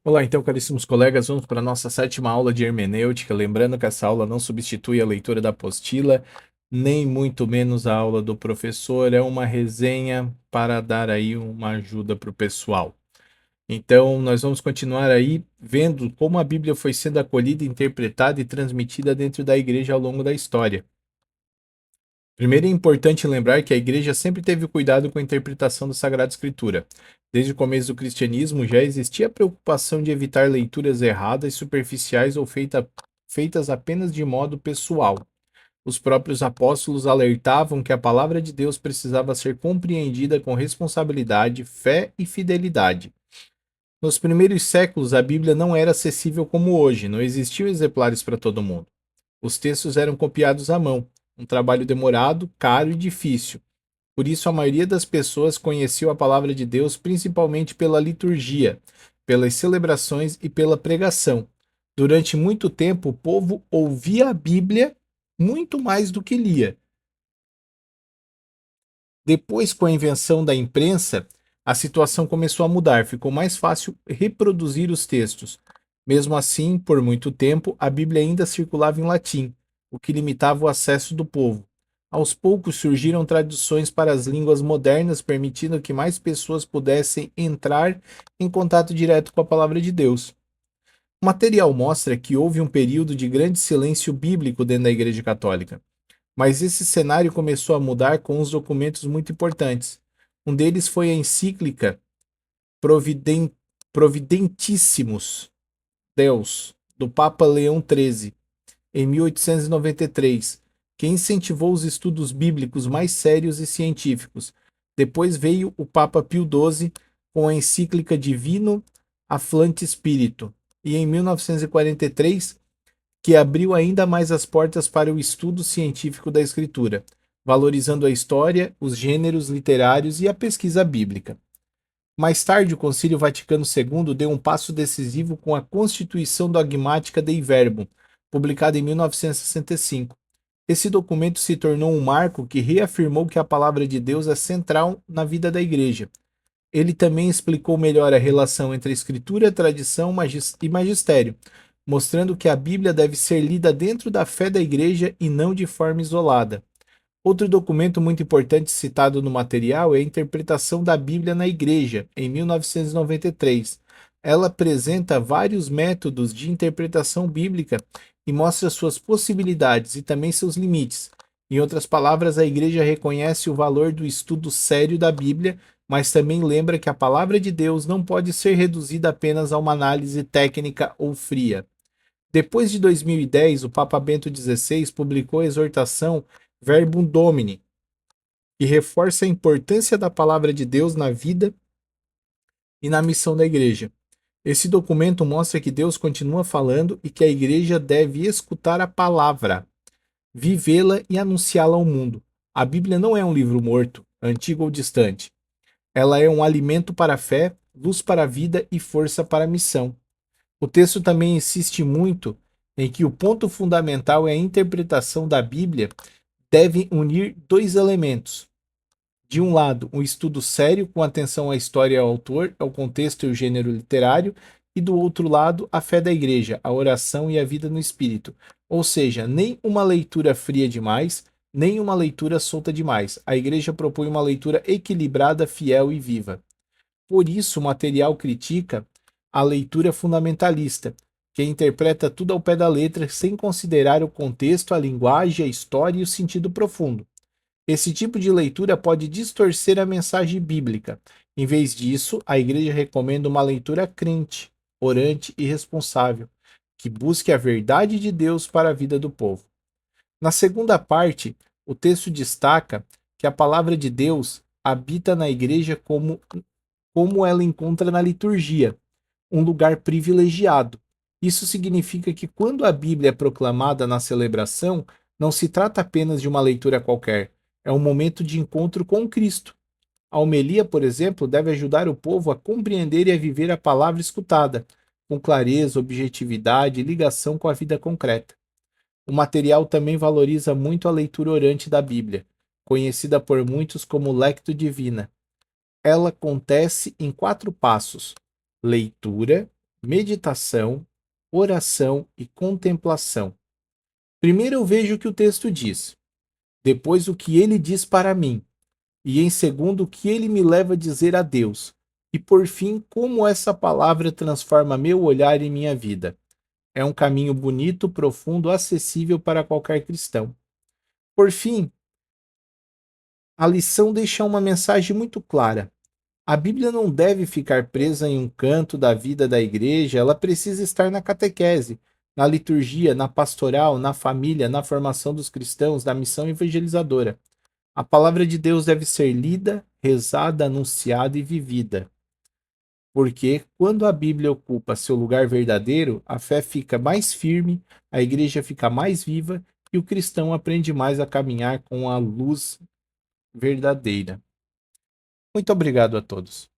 Olá, então, caríssimos colegas, vamos para a nossa sétima aula de hermenêutica. Lembrando que essa aula não substitui a leitura da apostila, nem muito menos a aula do professor, é uma resenha para dar aí uma ajuda para o pessoal. Então, nós vamos continuar aí vendo como a Bíblia foi sendo acolhida, interpretada e transmitida dentro da igreja ao longo da história. Primeiro é importante lembrar que a igreja sempre teve cuidado com a interpretação da Sagrada Escritura. Desde o começo do cristianismo já existia a preocupação de evitar leituras erradas, superficiais ou feitas apenas de modo pessoal. Os próprios apóstolos alertavam que a palavra de Deus precisava ser compreendida com responsabilidade, fé e fidelidade. Nos primeiros séculos, a Bíblia não era acessível como hoje, não existiam exemplares para todo mundo. Os textos eram copiados à mão, um trabalho demorado, caro e difícil. Por isso, a maioria das pessoas conheceu a palavra de Deus principalmente pela liturgia, pelas celebrações e pela pregação. Durante muito tempo, o povo ouvia a Bíblia muito mais do que lia. Depois, com a invenção da imprensa, a situação começou a mudar, ficou mais fácil reproduzir os textos. Mesmo assim, por muito tempo, a Bíblia ainda circulava em latim, o que limitava o acesso do povo. Aos poucos surgiram traduções para as línguas modernas, permitindo que mais pessoas pudessem entrar em contato direto com a palavra de Deus. O material mostra que houve um período de grande silêncio bíblico dentro da Igreja Católica. Mas esse cenário começou a mudar com uns documentos muito importantes. Um deles foi a encíclica Providen- Providentissimus Deus, do Papa Leão XIII, em 1893, que incentivou os estudos bíblicos mais sérios e científicos. Depois veio o Papa Pio XII com a encíclica Divino Afflante Spiritu, e em 1943 que abriu ainda mais as portas para o estudo científico da escritura, valorizando a história, os gêneros literários e a pesquisa bíblica. Mais tarde, o Concílio Vaticano II deu um passo decisivo com a Constituição Dogmática Dei Verbum, publicada em 1965. Esse documento se tornou um marco que reafirmou que a palavra de Deus é central na vida da Igreja. Ele também explicou melhor a relação entre escritura, tradição e magistério, mostrando que a Bíblia deve ser lida dentro da fé da Igreja e não de forma isolada. Outro documento muito importante citado no material é a Interpretação da Bíblia na Igreja, em 1993. Ela apresenta vários métodos de interpretação bíblica e mostra suas possibilidades e também seus limites. Em outras palavras, a Igreja reconhece o valor do estudo sério da Bíblia, mas também lembra que a palavra de Deus não pode ser reduzida apenas a uma análise técnica ou fria. Depois de 2010, o Papa Bento XVI publicou a exortação Verbum Domini, que reforça a importância da palavra de Deus na vida e na missão da igreja. Esse documento mostra que Deus continua falando e que a igreja deve escutar a palavra, vivê-la e anunciá-la ao mundo. A Bíblia não é um livro morto, antigo ou distante. Ela é um alimento para a fé, luz para a vida e força para a missão. O texto também insiste muito em que o ponto fundamental é a interpretação da Bíblia deve unir dois elementos. De um lado, um estudo sério com atenção à história e ao autor, ao contexto e ao gênero literário, e do outro lado, a fé da igreja, a oração e a vida no espírito. Ou seja, nem uma leitura fria demais, nem uma leitura solta demais. A igreja propõe uma leitura equilibrada, fiel e viva. Por isso, o material critica a leitura fundamentalista, que interpreta tudo ao pé da letra sem considerar o contexto, a linguagem, a história e o sentido profundo. Esse tipo de leitura pode distorcer a mensagem bíblica. Em vez disso, a igreja recomenda uma leitura crente, orante e responsável, que busque a verdade de Deus para a vida do povo. Na segunda parte, o texto destaca que a palavra de Deus habita na igreja como ela encontra na liturgia, um lugar privilegiado. Isso significa que quando a Bíblia é proclamada na celebração, não se trata apenas de uma leitura qualquer, é um momento de encontro com Cristo. A homilia, por exemplo, deve ajudar o povo a compreender e a viver a palavra escutada, com clareza, objetividade e ligação com a vida concreta. O material também valoriza muito a leitura orante da Bíblia, conhecida por muitos como Lectio Divina. Ela acontece em 4 passos: leitura, meditação, oração e contemplação. Primeiro eu vejo o que o texto diz, depois o que ele diz para mim, e em segundo o que ele me leva a dizer a Deus, e por fim como essa palavra transforma meu olhar e minha vida. É um caminho bonito, profundo, acessível para qualquer cristão. Por fim, a lição deixa uma mensagem muito clara. A Bíblia não deve ficar presa em um canto da vida da igreja, ela precisa estar na catequese, na liturgia, na pastoral, na família, na formação dos cristãos, na missão evangelizadora. A palavra de Deus deve ser lida, rezada, anunciada e vivida. Porque quando a Bíblia ocupa seu lugar verdadeiro, a fé fica mais firme, a igreja fica mais viva e o cristão aprende mais a caminhar com a luz verdadeira. Muito obrigado a todos.